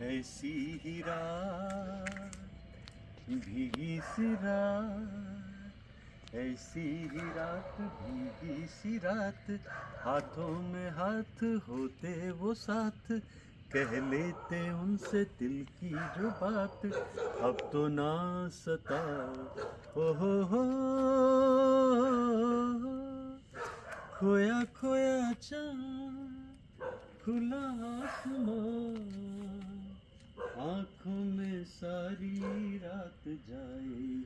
ऐसी ही रात, भीगी सी रात, ऐसी ही रात, भीगी सी रात, हाथों में हाथ होते वो साथ, कह लेते उनसे दिल की जो बात, अब तो ना सता। हो खोया खोया चाँद, खुला आसमां, आँखों में सारी रात जाएगी,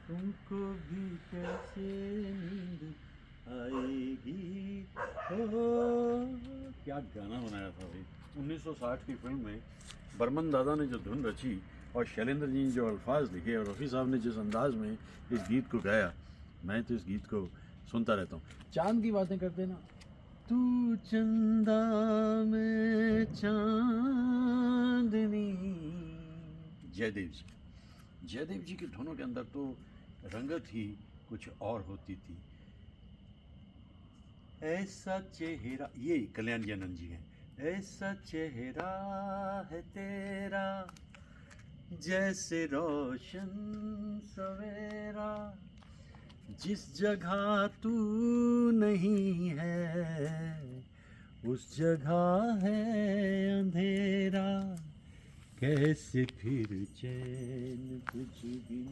तुमको भी कैसे नींद आएगी। क्या गाना बनाया था भाई। 1960 की फिल्म में बर्मन दादा ने जो धुन रची और शैलेंद्र जी ने जो अल्फाज लिखे और रफ़ी साहब ने जिस अंदाज में इस गीत को गाया, मैं तो इस गीत को सुनता रहता हूँ। चांद की बातें करते ना, तू चंदा में चांदनी, जयदेव जी की धुनों के अंदर तो रंगत ही कुछ और होती थी। ऐसा चेहरा, ये कल्याण जी आनंद जी हैं, ऐसा चेहरा है तेरा जैसे रोशन सवेरा, जिस जगह तू नहीं है उस जगह है अंधेरा, कैसे फिर चैन तुझ बिन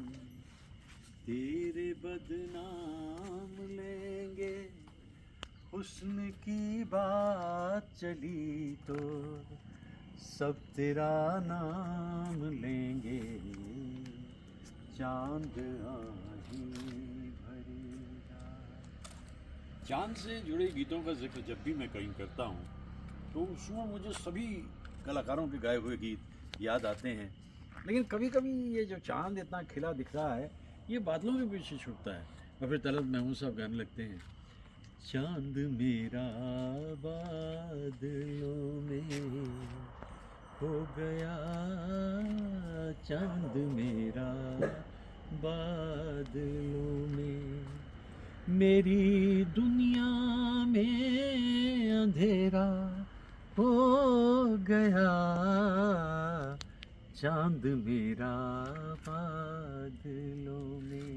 तेरे बदनाम लेंगे, हुस्न की बात चली तो सब तेरा नाम लेंगे, चांद आही भरेगा। चांद से जुड़े गीतों का जिक्र जब भी मैं कहीं करता हूँ तो उसमें मुझे सभी कलाकारों के गाए हुए गीत याद आते हैं, लेकिन कभी कभी ये जो चांद इतना खिला दिख रहा है ये बादलों के पीछे छुपता है और फिर तलत महमूद साहब गाने लगते हैं, चांद मेरा बादलों में हो गया, चांद मेरा बादलों में, मेरी दुनिया में अंधेरा हो गया, चांद मेरा बादलों में।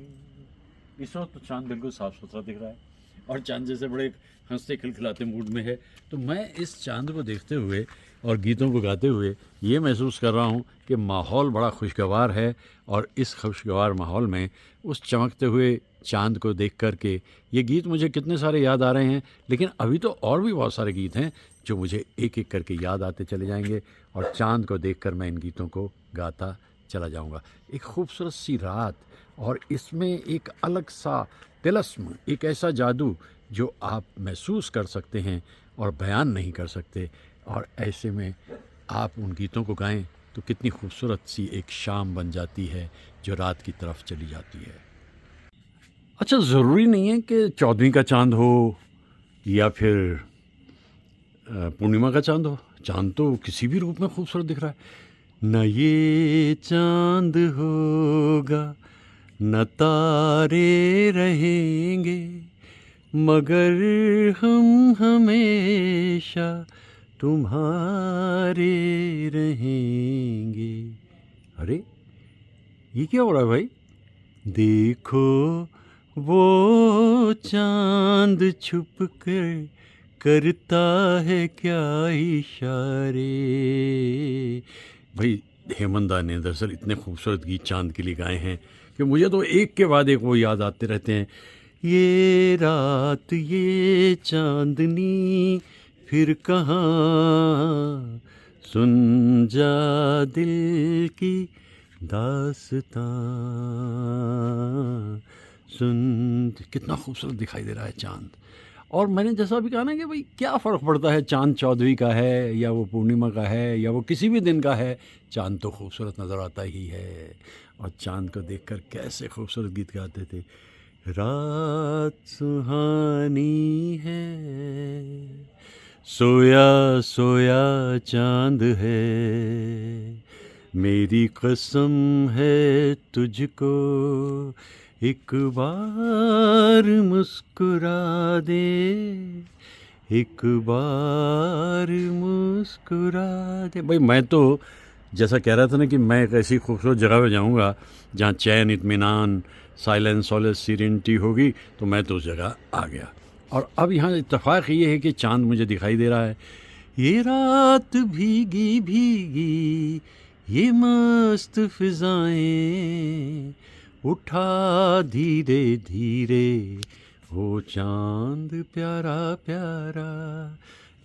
इस वक्त तो चांद बिल्कुल साफ सुथरा दिख रहा है और चांद जैसे बड़े हंसते खिलखिलाते मूड में है, तो मैं इस चांद को देखते हुए और गीतों को गाते हुए ये महसूस कर रहा हूँ कि माहौल बड़ा खुशगवार है और इस खुशगवार माहौल में उस चमकते हुए चांद को देख कर के ये गीत मुझे कितने सारे याद आ रहे हैं, लेकिन अभी तो और भी बहुत सारे गीत हैं जो मुझे एक एक करके याद आते चले जाएंगे और चांद को देखकर मैं इन गीतों को गाता चला जाऊंगा। एक खूबसूरत सी रात और इसमें एक अलग सा तिलस्म, एक ऐसा जादू जो आप महसूस कर सकते हैं और बयान नहीं कर सकते, और ऐसे में आप उन गीतों को गाएं तो कितनी खूबसूरत सी एक शाम बन जाती है जो रात की तरफ चली जाती है। अच्छा, ज़रूरी नहीं है कि 14वीं का चांद हो या फिर पूर्णिमा का चांद हो, चांद तो किसी भी रूप में खूबसूरत दिख रहा है। न ये चांद होगा न तारे रहेंगे, मगर हम हमेशा तुम्हारे रहेंगे। अरे ये क्या हो रहा है भाई? देखो वो चांद छुप कर करता है क्या इशारे। भाई हेमंत दा ने दरअसल इतने खूबसूरत गीत चांद के लिए गाए हैं कि मुझे तो एक के बाद एक वो याद आते रहते हैं। ये रात ये चांदनी फिर कहाँ, सुन जा दिल की दास्तां, सुन। कितना खूबसूरत दिखाई दे रहा है चांद। और मैंने जैसा भी कहा ना कि भाई क्या फ़र्क पड़ता है चांद 14वीं का है या वो पूर्णिमा का है या वो किसी भी दिन का है, चांद तो खूबसूरत नज़र आता ही है। और चांद को देखकर कैसे खूबसूरत गीत गाते थे। रात सुहानी है, सोया सोया चांद है, मेरी कसम है तुझको एक बार मुस्कुरा दे, एक बार मुस्कुरा दे। भाई मैं तो जैसा कह रहा था ना कि मैं एक ऐसी खूबसूरत जगह पे जाऊंगा जहाँ चैन, इत्मीनान, साइलेंस, सॉलेस, सीरेनिटी होगी, तो मैं तो उस जगह आ गया। और अब यहाँ इत्तेफाक ये है कि चांद मुझे दिखाई दे रहा है। ये रात भीगी भीगी, ये मस्त फिजाएं, उठा धीरे धीरे वो चांद प्यारा प्यारा,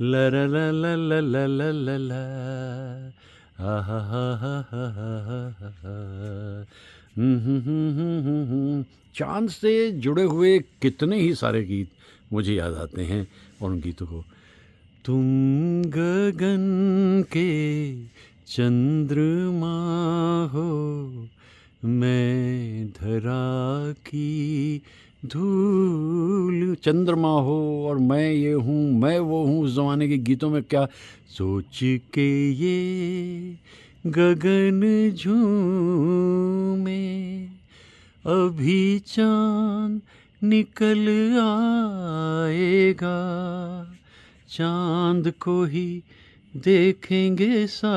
ला ला ला ला ला ला ला ला ला, हा हा हा हा हा हा हा। चांद से जुड़े हुए कितने ही सारे गीत मुझे याद आते हैं, और उन गीतों को तुम गगन के चंद्रमा हो, मैं धरा की धूल। चंद्रमा हो और मैं ये हूँ, मैं वो हूँ। उस ज़माने के गीतों में क्या सोच के ये गगन झूमे, अभी चांद निकल आएगा, चांद को ही देखेंगे सारे।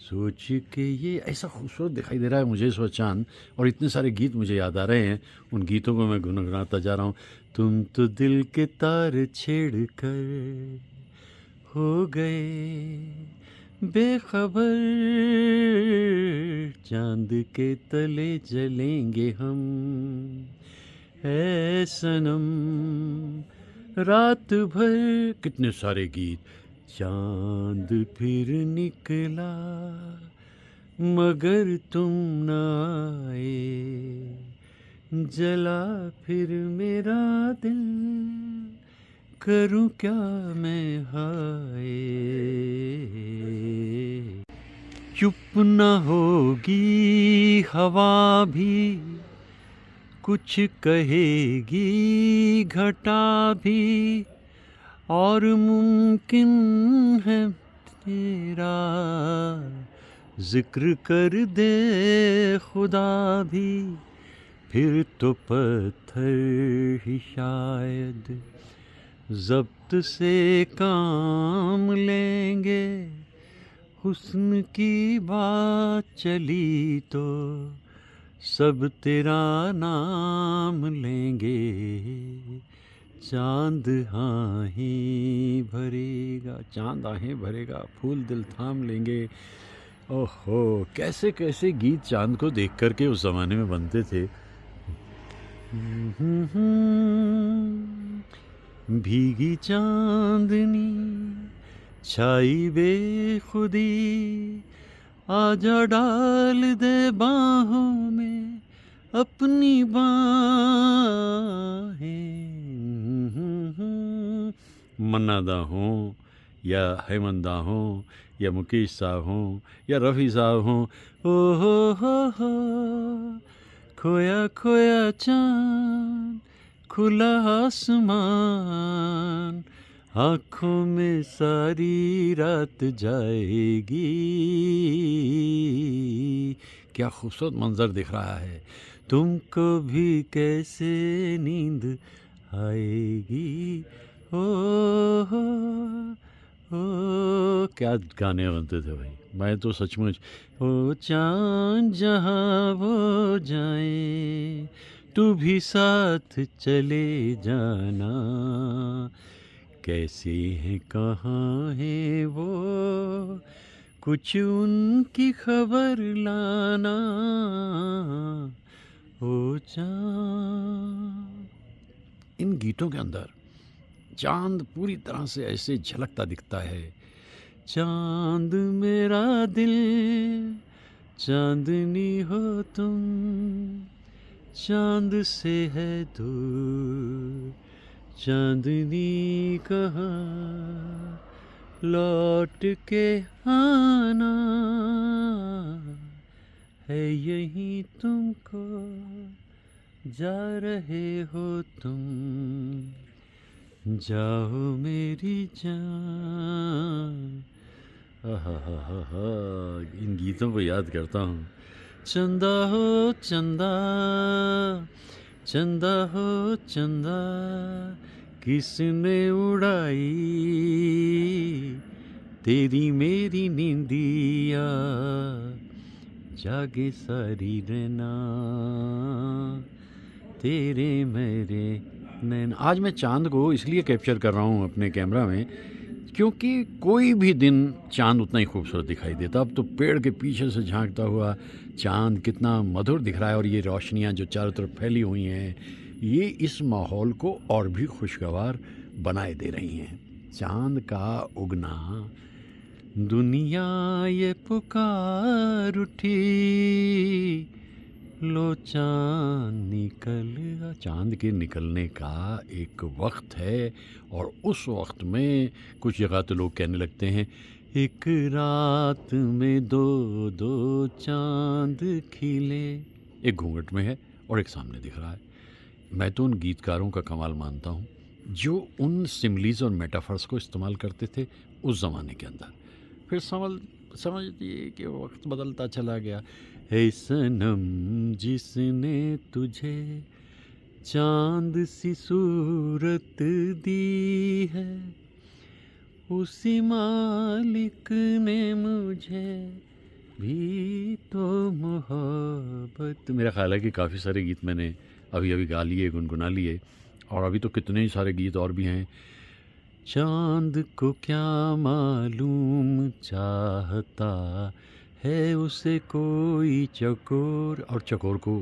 सोच के ये ऐसा खूबसूरत दिखाई दे रहा है मुझे इस वक्त चांद, और इतने सारे गीत मुझे याद आ रहे हैं। उन गीतों को मैं गुनगुनाता जा रहा हूँ। तुम तो दिल के तार छेड़ कर हो गए बेखबर, चांद के तले जलेंगे हम, है सनम रात भर। कितने सारे गीत। चांद फिर निकला मगर तुम न आए, जला फिर मेरा दिल, करूं क्या मैं हाय। चुप न होगी हवा भी, कुछ कहेगी घटा भी, और मुमकिन है तेरा जिक्र कर दे खुदा भी, फिर तो पत्थर ही शायद ज़ब्त से काम लेंगे। हुस्न की बात चली तो सब तेरा नाम लेंगे, चांद आहें भरेगा, चांद आहें भरेगा, फूल दिल थाम लेंगे। ओहो, कैसे कैसे गीत चांद को देख कर के उस ज़माने में बनते थे। भीगी चांदनी छाई बेखुदी, आजा डाल दे बाहों में अपनी बाहें। मन्ना दा हों या हेमंत दा हों या मुकेश साहब हों या रफ़ी साहब हों, ओ हो, खोया खोया चांद, खुला आसमान, आँखों में सारी रात जाएगी। क्या खूबसूरत मंजर दिख रहा है। तुमको भी कैसे नींद आएगी, ओ क्या गाने बनते थे भाई। मैं तो सचमुच, ओ चाँद जहाँ वो जाए, तू भी साथ चले जाना, कैसे हैं कहाँ हैं वो, कुछ उनकी खबर लाना, ओ चाँद। इन गीतों के अंदर चांद पूरी तरह से ऐसे झलकता दिखता है। चांद मेरा दिल, चांदनी हो तुम, चांद से है दूर चांदनी कहाँ, लौट के आना है यहीं तुमको, जा रहे हो तुम, जाओ मेरी जान। आहा, इन गीतों को याद करता हूँ। चंदा हो चंदा, चंदा हो चंदा किसने उड़ाई तेरी मेरी नींदिया जागे सारी रहना तेरे मेरे नैन। आज मैं चांद को इसलिए कैप्चर कर रहा हूँ अपने कैमरा में क्योंकि कोई भी दिन चांद उतना ही खूबसूरत दिखाई देता। अब तो पेड़ के पीछे से झांकता हुआ चांद कितना मधुर दिख रहा है, और ये रोशनियाँ जो चारों तरफ फैली हुई हैं ये इस माहौल को और भी खुशगवार बनाए दे रही हैं। चांद का उगना, दुनिया ये पुकार उठी, लो चांद निकल। चांद के निकलने का एक वक्त है, और उस वक्त में कुछ जगह तो लोग कहने लगते हैं एक रात में दो दो चांद खिले। एक घूंघट में है और एक सामने दिख रहा है। मैं तो उन गीतकारों का कमाल मानता हूँ जो उन सिमलीज और मेटाफर्स को इस्तेमाल करते थे उस ज़माने के अंदर। फिर समझिए कि वक्त बदलता चला गया। है सनम जिसने तुझे चांद सी सूरत दी है, उसी मालिक ने मुझे भी तो मोहब्बत। मेरा ख्याल है कि काफ़ी सारे गीत मैंने अभी अभी गा लिए, गुनगुना लिए, और अभी तो कितने ही सारे गीत और भी हैं। चांद को क्या मालूम चाहता है उसे कोई चकोर, और चकोर को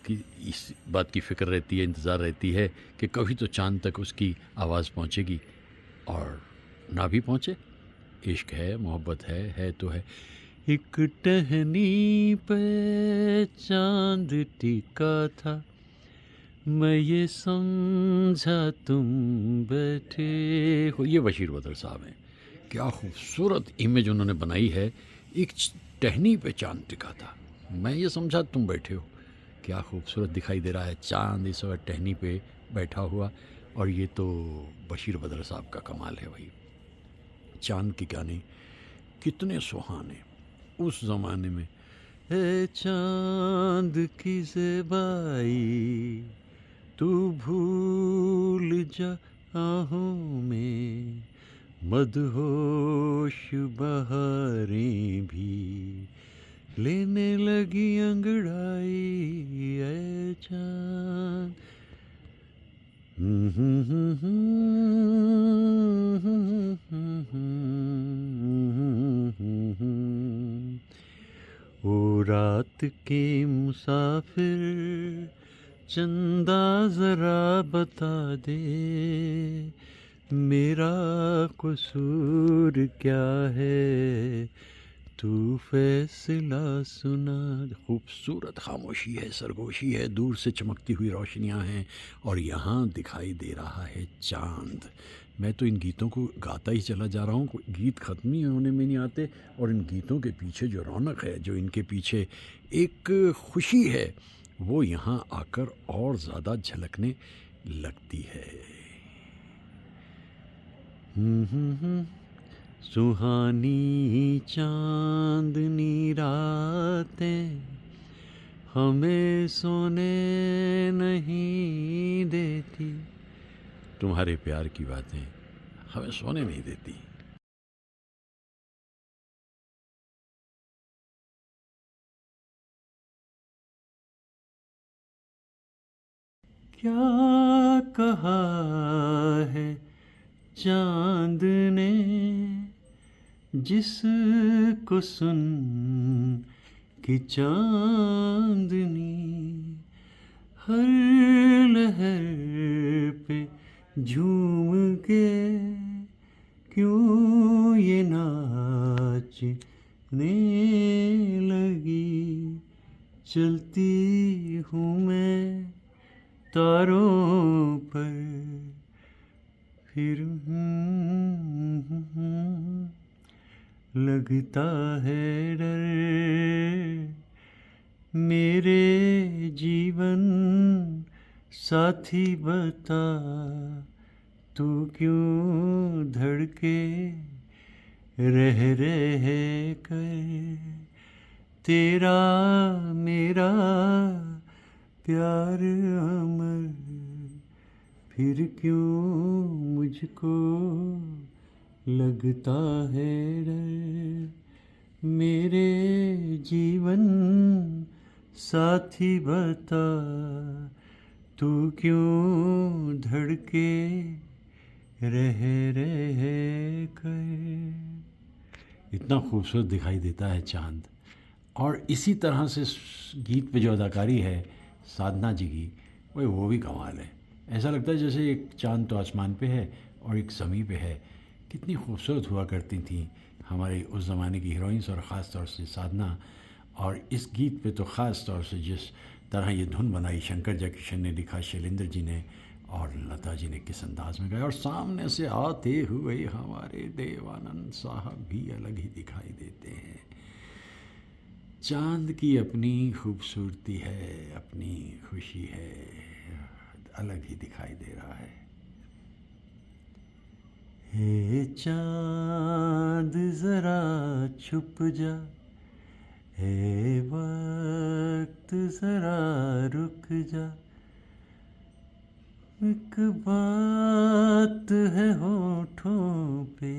कि इस बात की फ़िक्र रहती है, इंतज़ार रहती है कि कभी तो चांद तक उसकी आवाज़ पहुंचेगी, और ना भी पहुंचे। इश्क है, मोहब्बत है तो है। एक टहनी पे चांद टिका था, मैं ये समझा तुम बैठे हो। ये बशीर बदर साहब हैं। क्या खूबसूरत इमेज उन्होंने बनाई है। एक टहनी पे चांद टिका था, मैं ये समझा तुम बैठे हो। क्या खूबसूरत दिखाई दे रहा है चांद इस वक्त टहनी पे बैठा हुआ। और ये तो बशीर बदर साहब का कमाल है भाई। चांद के गाने कितने सुहाने उस ज़माने में। ए चांद की ज़ेबाई तू भूल जा आहों में, मदहोश बहारें भी लेने लगी अंगड़ाई। ए चांद। ओ रात के मुसाफिर चंदा ज़रा बता दे, मेरा कसूर क्या है तू फैसला सुना। खूबसूरत खामोशी है, सरगोशी है, दूर से चमकती हुई रोशनियां हैं, और यहाँ दिखाई दे रहा है चांद। मैं तो इन गीतों को गाता ही चला जा रहा हूँ, गीत ख़त्म ही होने में नहीं आते। और इन गीतों के पीछे जो रौनक है, जो इनके पीछे एक खुशी है, वो यहाँ आकर और ज़्यादा झलकने लगती है। सुहानी चांदनी रातें हमें सोने नहीं देती, तुम्हारे प्यार की बातें हमें सोने नहीं देती। क्या कहा है चांद ने जिसको सुन कि चांदनी हर लहर पे झूम के क्यों ये नाचने लगी। चलती हूँ मैं तारों पर फिर लगता है डर, मेरे जीवन साथी बता तू क्यों धड़के रह कर। तेरा मेरा प्यार अमर फिर क्यों मुझको लगता है डर। मेरे जीवन साथी बता, तू क्यों धड़के रह कर। इतना खूबसूरत दिखाई देता है चांद। और इसी तरह से गीत पे जो अदाकारी है साधना जी की, वो भी कमाल है। ऐसा लगता है जैसे एक चांद तो आसमान पे है और एक ज़मीं पे है। कितनी खूबसूरत हुआ करती थी हमारे उस ज़माने की हीरोइंस, और ख़ास तौर से साधना। और इस गीत पे तो ख़ास तौर से जिस तरह ये धुन बनाई, शंकर जयकिशन ने लिखा, शैलेंद्र जी ने और लता जी ने किस अंदाज में गाया। और सामने से आते हुए हमारे देवानंद साहब भी अलग ही दिखाई देते हैं। चांद की अपनी खूबसूरती है, अपनी खुशी है, अलग ही दिखाई दे रहा है। हे चांद ज़रा छुप जा, हे वक्त ज़रा रुक जा, एक बात है होठों पे,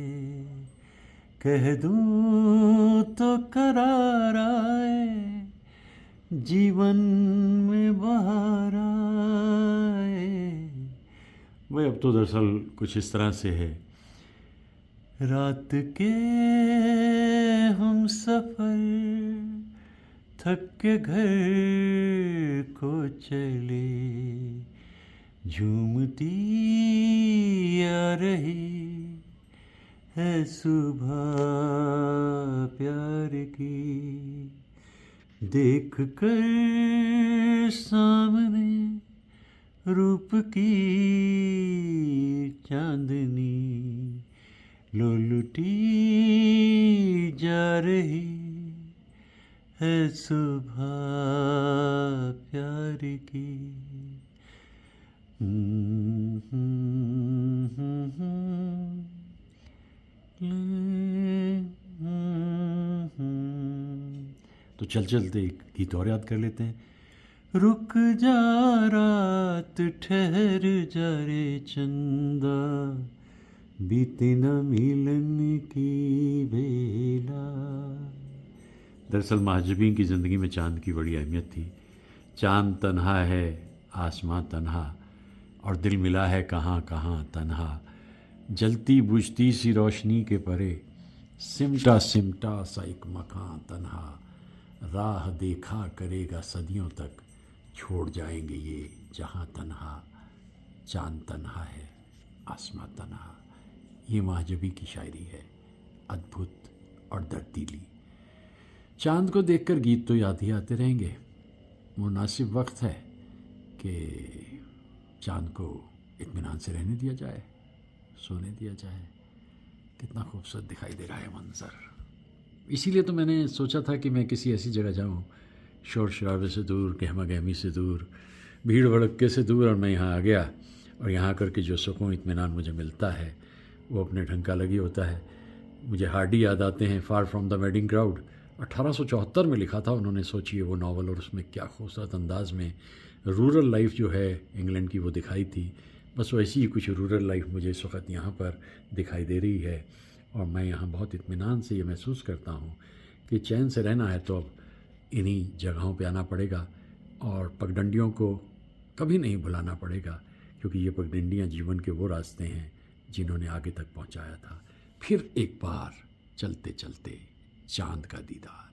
कह दूँ तो करार आए, जीवन में बहार आए। वह अब तो दरअसल कुछ इस तरह से है। रात के हम सफ़र थक के घर को चले, झूमती आ रही है सुबह प्यार की। देख कर सामने रूप की चांदनी, लुटी जा रही है सुबह प्यार की। तो चलते एक गीत और याद कर लेते हैं। रुक जा रात ठहर जा रे चंदा, बीते न मिलन की बेला। दरअसल महजबीन की ज़िंदगी में चांद की बड़ी अहमियत थी। चांद तन्हा है, आसमां तन्हा, और दिल मिला है कहाँ कहाँ तन्हा। जलती बुझती सी रोशनी के परे, सिमटा सिमटा सा एक मकान तन्हा। राह देखा करेगा सदियों तक, छोड़ जाएंगे ये जहाँ तन्हा। चांद तन्हा है, आसमां तन्हा। ये महजबी की शायरी है, अद्भुत और दर्दीली। चांद को देखकर गीत तो याद ही आते रहेंगे। मुनासिब वक्त है कि चांद को इत्मीनान से रहने दिया जाए, सोने दिया जाए। कितना खूबसूरत दिखाई दे रहा है मंज़र। इसीलिए तो मैंने सोचा था कि मैं किसी ऐसी जगह जाऊं, शोर शराबे से दूर, गहमा गहमी से दूर, भीड़ भड़के से दूर। और मैं यहाँ आ गया, और यहाँ करके जो सुकून इत्मीनान मुझे मिलता है वो अपने ढंग का अलग ही होता है। मुझे हार्डी याद आते हैं, far from the wedding crowd. 1874 में लिखा था उन्होंने, सोचिए वो नावल। और उसमें क्या खूबसूरत अंदाज में रूरल लाइफ जो है इंग्लैंड की वो दिखाई थी। बस वैसी ही कुछ रूरल लाइफ मुझे इस वक्त यहाँ पर दिखाई दे रही है। और मैं यहाँ बहुत इत्मीनान से ये महसूस करता हूँ कि चैन से रहना है तो अब इन्हीं जगहों पे आना पड़ेगा, और पगडंडियों को कभी नहीं भुलाना पड़ेगा, क्योंकि ये पगडंडियाँ जीवन के वो रास्ते हैं जिन्होंने आगे तक पहुँचाया था। फिर एक बार चलते चलते चांद का दीदार।